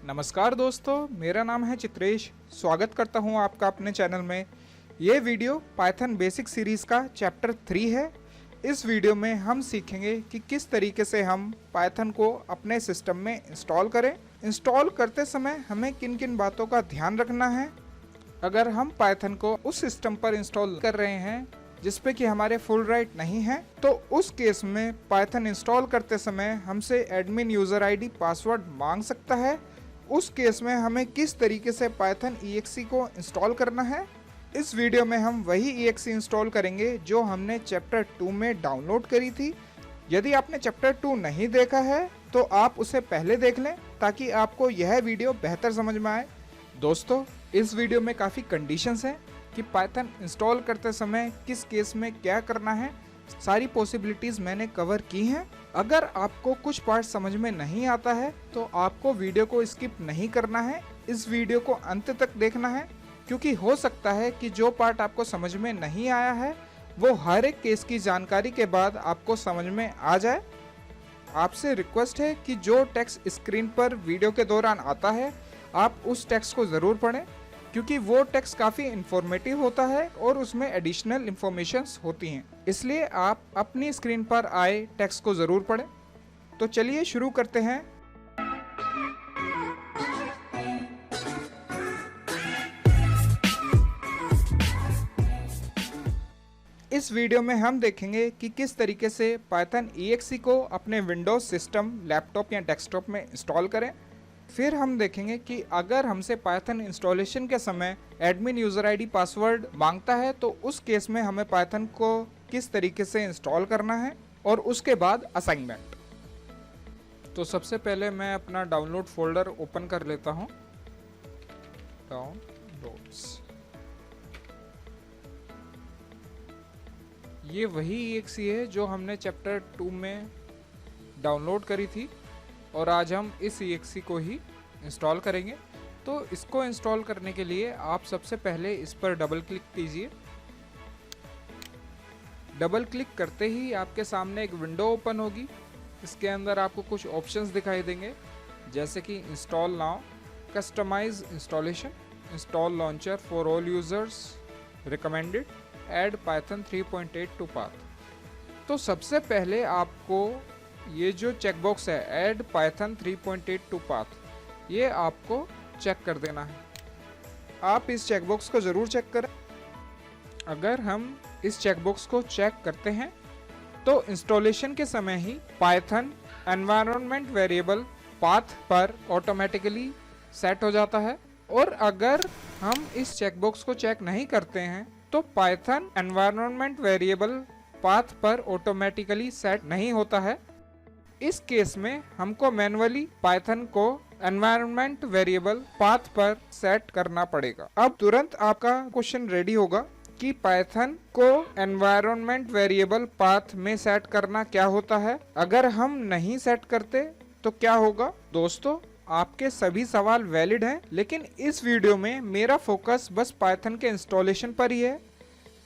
नमस्कार दोस्तों, मेरा नाम है चित्रेश। स्वागत करता हूं आपका अपने चैनल में। ये वीडियो पाइथन बेसिक सीरीज़ का चैप्टर 3 है। इस वीडियो में हम सीखेंगे कि किस तरीके से हम पाइथन को अपने सिस्टम में इंस्टॉल करें। इंस्टॉल करते समय हमें किन किन बातों का ध्यान रखना है। अगर हम पाइथन को उस सिस्टम पर इंस्टॉल कर रहे हैं जिस पे कि हमारे फुल राइट नहीं है, तो उस केस में पाइथन इंस्टॉल करते समय हमसे एडमिन यूज़र आईडी पासवर्ड मांग सकता है। उस केस में हमें किस तरीके से पाइथन EXE को इंस्टॉल करना है, इस वीडियो में हम वही EXE इंस्टॉल करेंगे जो हमने चैप्टर 2 में डाउनलोड करी थी। यदि आपने चैप्टर 2 नहीं देखा है तो आप उसे पहले देख लें ताकि आपको यह वीडियो बेहतर समझ में आए। दोस्तों, इस वीडियो में काफ़ी कंडीशंस हैं कि पाइथन इंस्टॉल करते समय किस केस में क्या करना है। सारी पॉसिबिलिटीज़ मैंने कवर की हैं। अगर आपको कुछ पार्ट समझ में नहीं आता है तो आपको वीडियो को स्किप नहीं करना है, इस वीडियो को अंत तक देखना है, क्योंकि हो सकता है कि जो पार्ट आपको समझ में नहीं आया है वो हर एक केस की जानकारी के बाद आपको समझ में आ जाए। आपसे रिक्वेस्ट है कि जो टेक्स्ट स्क्रीन पर वीडियो के दौरान आता है आप उस टेक्स्ट को ज़रूर पढ़ें, क्योंकि वो टेक्स्ट काफ़ी इन्फॉर्मेटिव होता है और उसमें एडिशनल इन्फॉर्मेशंस होती हैं। इसलिए आप अपनी स्क्रीन पर आए टेक्स्ट को ज़रूर पढ़ें। तो चलिए शुरू करते हैं। इस वीडियो में हम देखेंगे कि किस तरीके से पाइथन EXE को अपने विंडोज सिस्टम, लैपटॉप या डेस्कटॉप में इंस्टॉल करें। फिर हम देखेंगे कि अगर हमसे पाइथन इंस्टॉलेशन के समय एडमिन यूज़र आईडी पासवर्ड मांगता है तो उस केस में हमें पाइथन को किस तरीके से इंस्टॉल करना है, और उसके बाद असाइनमेंट। तो सबसे पहले मैं अपना डाउनलोड फोल्डर ओपन कर लेता हूं। डाउनलोड्स, ये वही EXE है जो हमने चैप्टर 2 में डाउनलोड करी थी और आज हम इस EXE को ही इंस्टॉल करेंगे। तो इसको इंस्टॉल करने के लिए आप सबसे पहले इस पर डबल क्लिक कीजिए। डबल क्लिक करते ही आपके सामने एक विंडो ओपन होगी। इसके अंदर आपको कुछ ऑप्शंस दिखाई देंगे, जैसे कि install now, customize installation, install launcher for all users, recommended, add python 3.8 to path. तो सबसे पहले आपको ये जो चेकबॉक्स है ऐड पाइथन 3.8 टू पाथ, ये आपको चेक कर देना है। आप इस चेकबॉक्स को ज़रूर चेक करें। अगर हम इस चेकबॉक्स को चेक करते हैं तो इंस्टॉलेशन के समय ही पाइथन एनवायरनमेंट वेरिएबल पाथ पर ऑटोमेटिकली सेट हो जाता है, और अगर हम इस चेकबॉक्स को चेक नहीं करते हैं तो पाइथन एनवायरनमेंट वेरिएबल पाथ पर ऑटोमेटिकली सेट नहीं होता है। इस केस में हमको मैन्युअली पाइथन को एनवायरनमेंट वेरिएबल पाथ पर सेट करना पड़ेगा। अब तुरंत आपका क्वेश्चन रेडी होगा कि पाइथन को एनवायरनमेंट वेरिएबल पाथ में सेट करना क्या होता है। अगर हम नहीं सेट करते तो क्या होगा। दोस्तों, आपके सभी सवाल वैलिड हैं, लेकिन इस वीडियो में मेरा फोकस बस पाइथन के इंस्टॉलेशन पर ही है।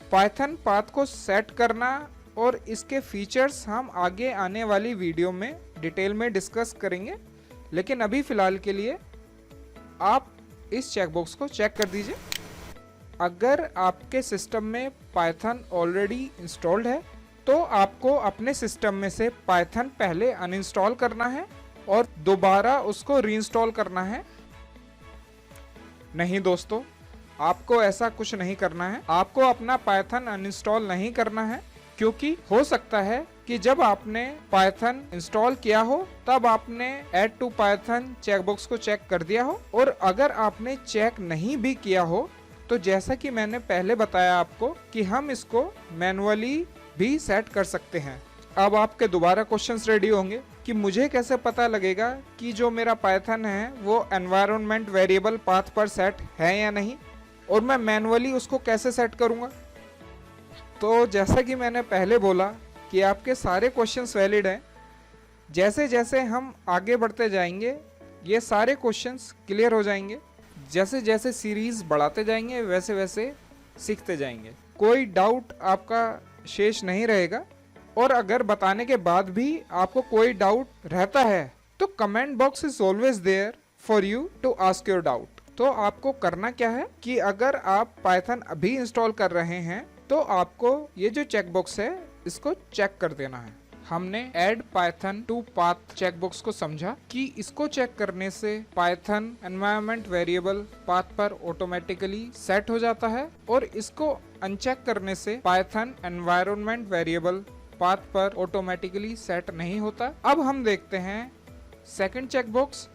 पाइथन पाथ को सेट करना और इसके फीचर्स हम आगे आने वाली वीडियो में डिटेल में डिस्कस करेंगे, लेकिन अभी फ़िलहाल के लिए आप इस चेकबॉक्स को चेक कर दीजिए। अगर आपके सिस्टम में पाइथन ऑलरेडी इंस्टॉल्ड है तो आपको अपने सिस्टम में से पाइथन पहले अनइंस्टॉल करना है और दोबारा उसको रीइंस्टॉल करना है। नहीं दोस्तों, आपको ऐसा कुछ नहीं करना है। आपको अपना पाइथन अनइंस्टॉल नहीं करना है, क्योंकि हो सकता है कि जब आपने पाइथन इंस्टॉल किया हो तब आपने ऐड टू पाइथन चेकबॉक्स को चेक कर दिया हो, और अगर आपने चेक नहीं भी किया हो तो जैसा कि मैंने पहले बताया आपको कि हम इसको मैन्युअली भी सेट कर सकते हैं। अब आपके दोबारा क्वेश्चंस रेडी होंगे कि मुझे कैसे पता लगेगा कि जो मेरा पाइथन है वो एनवायरनमेंट वेरिएबल पाथ पर सेट है या नहीं, और मैं मैन्युअली उसको कैसे सेट करूँगा। तो जैसा कि मैंने पहले बोला कि आपके सारे क्वेश्चंस वैलिड हैं। जैसे जैसे हम आगे बढ़ते जाएंगे ये सारे क्वेश्चंस क्लियर हो जाएंगे। जैसे जैसे सीरीज़ बढ़ाते जाएंगे वैसे वैसे सीखते जाएंगे। कोई डाउट आपका शेष नहीं रहेगा, और अगर बताने के बाद भी आपको कोई डाउट रहता है तो comment box is always there for you to ask your doubt. तो आपको करना क्या है कि अगर आप पाइथन अभी इंस्टॉल कर रहे हैं तो आपको ये जो चेकबॉक्स है इसको चेक कर देना है। हमने add python to path checkbox को समझा कि इसको चेक करने से पाइथन एनवायरनमेंट वेरिएबल पाथ पर ऑटोमेटिकली सेट हो जाता है और इसको अनचेक करने से पाइथन एनवायरनमेंट वेरिएबल पाथ पर ऑटोमेटिकली सेट नहीं होता। अब हम देखते हैं second checkbox,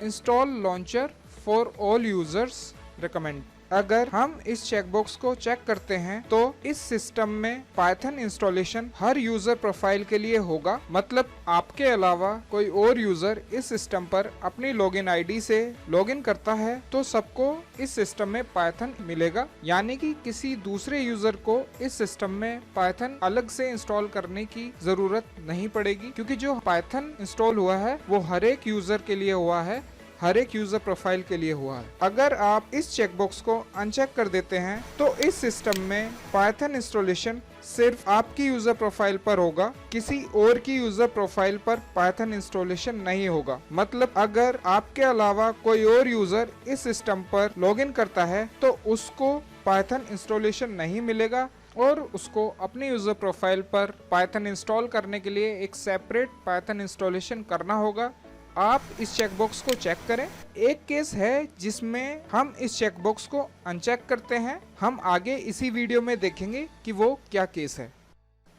install launcher for all users recommend. अगर हम इस चेकबॉक्स को चेक करते हैं तो इस सिस्टम में पाइथन इंस्टॉलेशन हर यूजर प्रोफाइल के लिए होगा। मतलब आपके अलावा कोई और यूजर इस सिस्टम पर अपनी लॉगिन आईडी से लॉगिन करता है तो सबको इस सिस्टम में पाइथन मिलेगा, यानी कि किसी दूसरे यूजर को इस सिस्टम में पाइथन अलग से इंस्टॉल करने की जरूरत नहीं पड़ेगी, क्योंकि जो पाइथन इंस्टॉल हुआ है वो हर एक यूजर के लिए हुआ है, हर एक यूजर प्रोफाइल के लिए हुआ है। अगर आप इस चेकबॉक्स को अनचेक कर देते हैं तो इस सिस्टम में पाइथन इंस्टॉलेशन सिर्फ आपकी यूजर प्रोफाइल पर होगा, किसी और की यूजर प्रोफाइल पर पाइथन इंस्टॉलेशन नहीं होगा। मतलब अगर आपके अलावा कोई और यूजर इस सिस्टम पर लॉगिन करता है तो उसको पाइथन इंस्टॉलेशन नहीं मिलेगा और उसको अपने यूजर प्रोफाइल पर पाइथन इंस्टॉल करने के लिए एक सेपरेट पाइथन इंस्टॉलेशन करना होगा। आप इस चेकबॉक्स को चेक करें। एक केस है जिसमें हम इस चेकबॉक्स को अनचेक करते हैं, हम आगे इसी वीडियो में देखेंगे कि वो क्या केस है।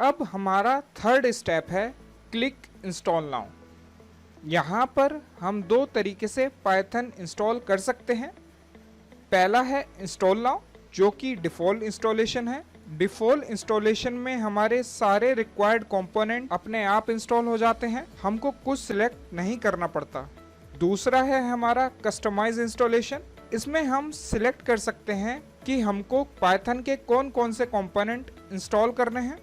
अब हमारा थर्ड स्टेप है क्लिक इंस्टॉल नाउ। यहाँ पर हम दो तरीके से पाइथन इंस्टॉल कर सकते हैं। पहला है इंस्टॉल नाउ, जो कि डिफ़ॉल्ट इंस्टॉलेशन है। डिफ़ॉल्ट इंस्टॉलेशन में हमारे सारे रिक्वायर्ड कंपोनेंट अपने आप इंस्टॉल हो जाते हैं, हमको कुछ सिलेक्ट नहीं करना पड़ता। दूसरा है हमारा कस्टमाइज इंस्टॉलेशन। इसमें हम सिलेक्ट कर सकते हैं कि हमको पाइथन के कौन कौन से कंपोनेंट इंस्टॉल करने हैं।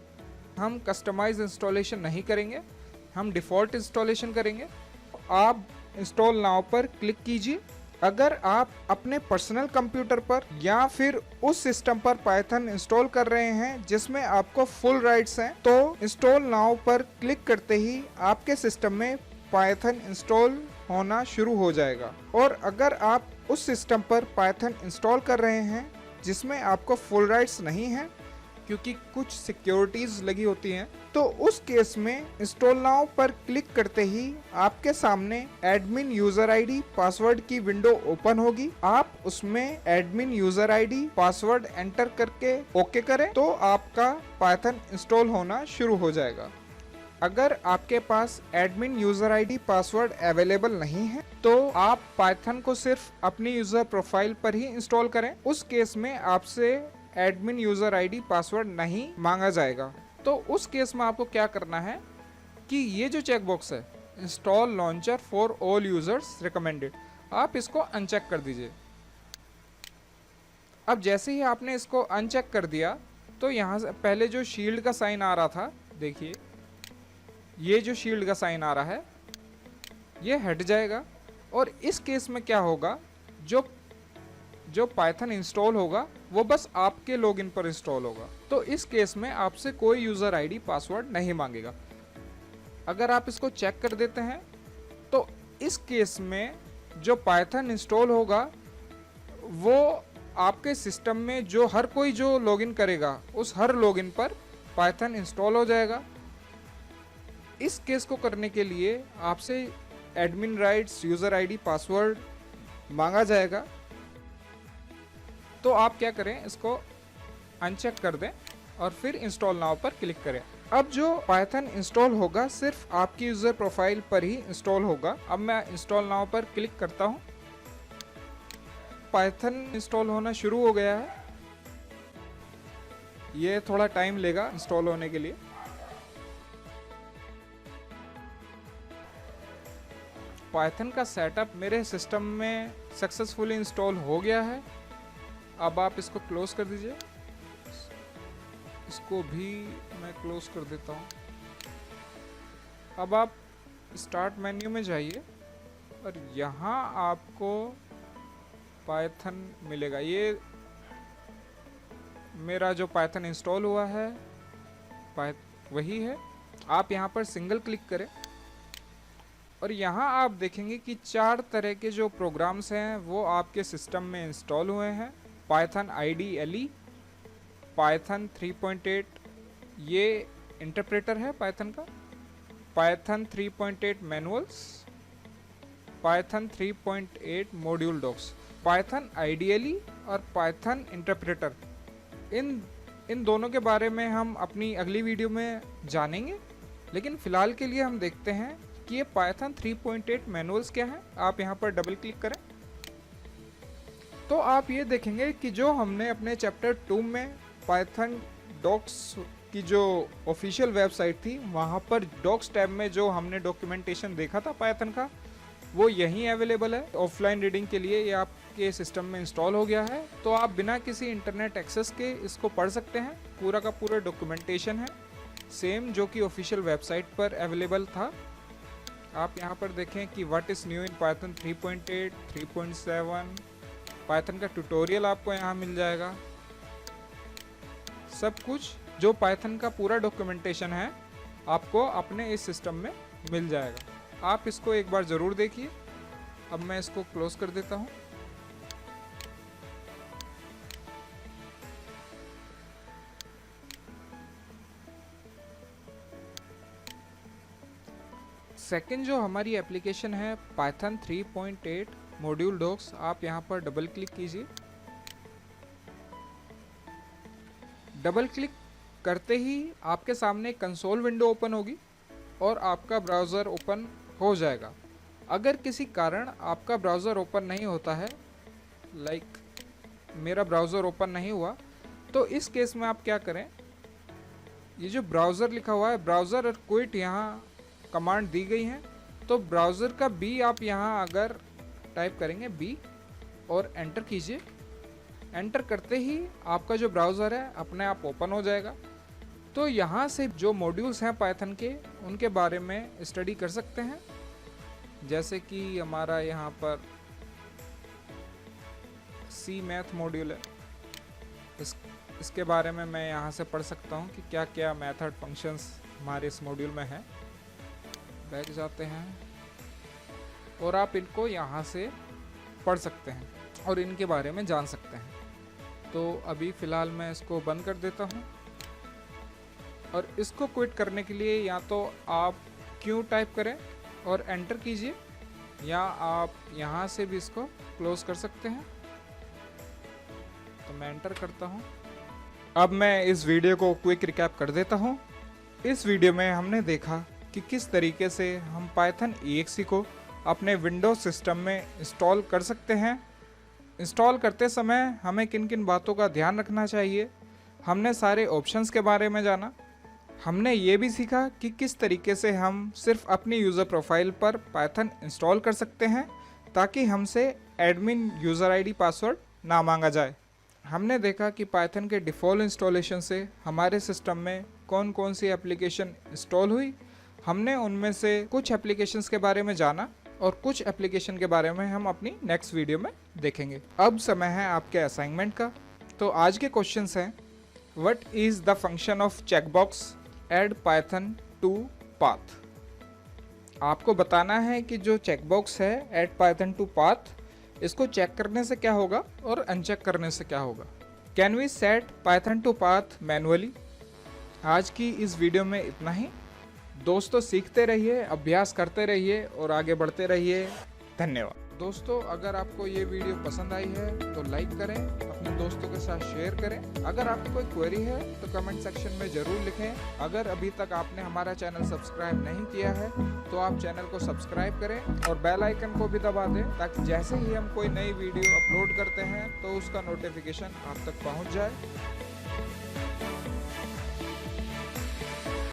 हम कस्टमाइज इंस्टॉलेशन नहीं करेंगे, हम डिफ़ॉल्ट इंस्टॉलेशन करेंगे। आप इंस्टॉल नाउ पर क्लिक कीजिए। अगर आप अपने पर्सनल कंप्यूटर पर या फिर उस सिस्टम पर पाइथन इंस्टॉल कर रहे हैं जिसमें आपको फुल राइट्स हैं, तो इंस्टॉल नाउ पर क्लिक करते ही आपके सिस्टम में पाइथन इंस्टॉल होना शुरू हो जाएगा। और अगर आप उस सिस्टम पर पाइथन इंस्टॉल कर रहे हैं जिसमें आपको फुल राइट्स नहीं हैं, क्योंकि कुछ सिक्योरिटीज लगी होती हैं, तो उस केस में इंस्टॉल नाउ पर क्लिक करते ही आपके सामने एडमिन यूजर आईडी पासवर्ड की विंडो ओपन होगी। आप उसमें admin user ID password enter करके ओके करें तो आपका पाइथन इंस्टॉल होना शुरू हो जाएगा। अगर आपके पास admin user ID password available नहीं है तो आप पाइथन को सिर्फ अपनी यूजर प्रोफाइल पर ही इंस्टॉल करें। उस केस में आपसे एडमिन यूजर आईडी पासवर्ड नहीं मांगा जाएगा। तो उस केस में आपको क्या करना है कि ये जो चेकबॉक्स है install launcher for all users recommended, आप इसको अनचेक कर दीजिए। अब जैसे ही आपने इसको अनचेक कर दिया तो यहाँ से पहले जो शील्ड का साइन आ रहा था, देखिए ये जो शील्ड का साइन आ रहा है ये हट जाएगा। और इस केस में क्या होगा, जो पाइथन इंस्टॉल होगा वो बस आपके लॉगिन पर इंस्टॉल होगा। तो इस केस में आपसे कोई यूज़र आईडी पासवर्ड नहीं मांगेगा। अगर आप इसको चेक कर देते हैं तो इस केस में जो पाइथन इंस्टॉल होगा वो आपके सिस्टम में जो हर कोई जो लॉगिन करेगा उस हर लॉगिन पर पाइथन इंस्टॉल हो जाएगा। इस केस को करने के लिए आपसे admin rights, user ID, password मांगा जाएगा। तो आप क्या करें, इसको अनचेक कर दें और फिर इंस्टॉल नाउ पर क्लिक करें। अब जो पाइथन इंस्टॉल होगा सिर्फ आपकी यूज़र प्रोफाइल पर ही इंस्टॉल होगा। अब मैं इंस्टॉल नाउ पर क्लिक करता हूं। पाइथन इंस्टॉल होना शुरू हो गया है। ये थोड़ा टाइम लेगा इंस्टॉल होने के लिए। पाइथन का सेटअप मेरे सिस्टम में सक्सेसफुली इंस्टॉल हो गया है। अब आप इसको क्लोज कर दीजिए। इसको भी मैं क्लोज कर देता हूँ। अब आप स्टार्ट मेन्यू में जाइए और यहाँ आपको पाइथन मिलेगा। ये मेरा जो पाइथन इंस्टॉल हुआ है वही है। आप यहाँ पर सिंगल क्लिक करें और यहाँ आप देखेंगे कि 4 तरह के जो प्रोग्राम्स हैं वो आपके सिस्टम में इंस्टॉल हुए हैं। पाइथन IDLE, पाइथन 3.8 ये इंटरप्रेटर है पाइथन का, python 3.8 manuals, python 3.8 module docs, python IDLE और पाइथन इंटरप्रेटर। इन दोनों के बारे में हम अपनी अगली वीडियो में जानेंगे, लेकिन फ़िलहाल के लिए हम देखते हैं कि ये पाइथन 3.8 मैनुअल्स क्या है। आप यहाँ पर डबल क्लिक करें तो आप ये देखेंगे कि जो हमने अपने चैप्टर 2 में पाइथन डॉक्स की जो ऑफिशियल वेबसाइट थी वहाँ पर डॉक्स टैब में जो हमने डॉक्यूमेंटेशन देखा था पाइथन का, वो यहीं अवेलेबल है। ऑफलाइन रीडिंग के लिए ये आपके सिस्टम में इंस्टॉल हो गया है, तो आप बिना किसी इंटरनेट एक्सेस के इसको पढ़ सकते हैं। पूरा का पूरा डॉक्यूमेंटेशन है सेम जो कि ऑफिशियल वेबसाइट पर अवेलेबल था। आप यहाँ पर देखें कि what is new in Python 3.8, 3.7, Python का ट्यूटोरियल आपको यहाँ मिल जाएगा। सब कुछ जो पाइथन का पूरा डॉक्यूमेंटेशन है आपको अपने इस सिस्टम में मिल जाएगा। आप इसको एक बार ज़रूर देखिए। अब मैं इसको क्लोज कर देता हूँ। सेकंड जो हमारी एप्लीकेशन है पाइथन 3.8 मॉड्यूल डॉक्स, आप यहाँ पर डबल क्लिक कीजिए। डबल क्लिक करते ही आपके सामने कंसोल विंडो ओपन होगी और आपका ब्राउज़र ओपन हो जाएगा। अगर किसी कारण आपका ब्राउज़र ओपन नहीं होता है, लाइक मेरा ब्राउज़र ओपन नहीं हुआ, तो इस केस में आप क्या करें, ये जो ब्राउज़र लिखा हुआ है ब्राउज़र और क्विट यहाँ कमांड दी गई है, तो ब्राउज़र का B आप यहाँ अगर टाइप करेंगे B और एंटर कीजिए। एंटर करते ही आपका जो ब्राउज़र है अपने आप ओपन हो जाएगा। तो यहाँ से जो मॉड्यूल्स हैं पाइथन के उनके बारे में स्टडी कर सकते हैं। जैसे कि हमारा यहाँ पर C मैथ मॉड्यूल है, इसके बारे में मैं यहाँ से पढ़ सकता हूँ कि क्या क्या मेथड फंक्शंस हमारे इस मॉड्यूल में हैं। बैठ जाते हैं और आप इनको यहाँ से पढ़ सकते हैं और इनके बारे में जान सकते हैं। तो अभी फ़िलहाल मैं इसको बंद कर देता हूँ और इसको क्विट करने के लिए या तो आप Q टाइप करें और एंटर कीजिए, या आप यहाँ से भी इसको क्लोज कर सकते हैं। तो मैं एंटर करता हूँ। अब मैं इस वीडियो को क्विक रिकैप कर देता हूँ। इस वीडियो में हमने देखा कि किस तरीके से हम पाइथन EXE को अपने विंडोज सिस्टम में इंस्टॉल कर सकते हैं। इंस्टॉल करते समय हमें किन किन बातों का ध्यान रखना चाहिए, हमने सारे ऑप्शंस के बारे में जाना। हमने ये भी सीखा कि किस तरीके से हम सिर्फ अपनी यूज़र प्रोफाइल पर पाइथन इंस्टॉल कर सकते हैं ताकि हमसे एडमिन यूज़र ID पासवर्ड ना मांगा जाए। हमने देखा कि पाइथन के डिफ़ॉल्ट इंस्टॉलेशन से हमारे सिस्टम में कौन कौन सी एप्लीकेशन इंस्टॉल हुई। हमने उनमें से कुछ एप्लीकेशंस के बारे में जाना और कुछ एप्लीकेशन के बारे में हम अपनी नेक्स्ट वीडियो में देखेंगे। अब समय है आपके असाइनमेंट का। तो आज के क्वेश्चंस हैं, what is the function of checkbox add python to path. आपको बताना है कि जो चेकबॉक्स है ऐड पाइथन टू पाथ, इसको चेक करने से क्या होगा और अनचेक करने से क्या होगा। Can we set python to path manually. आज की इस वीडियो में इतना ही। दोस्तों सीखते रहिए, अभ्यास करते रहिए और आगे बढ़ते रहिए। धन्यवाद। दोस्तों अगर आपको ये वीडियो पसंद आई है तो लाइक करें, अपने दोस्तों के साथ शेयर करें। अगर आपकी कोई क्वेरी है तो कमेंट सेक्शन में ज़रूर लिखें। अगर अभी तक आपने हमारा चैनल सब्सक्राइब नहीं किया है तो आप चैनल को सब्सक्राइब करें और बेल आइकन को भी दबा दें ताकि जैसे ही हम कोई नई वीडियो अपलोड करते हैं तो उसका नोटिफिकेशन आप तक पहुँच जाए।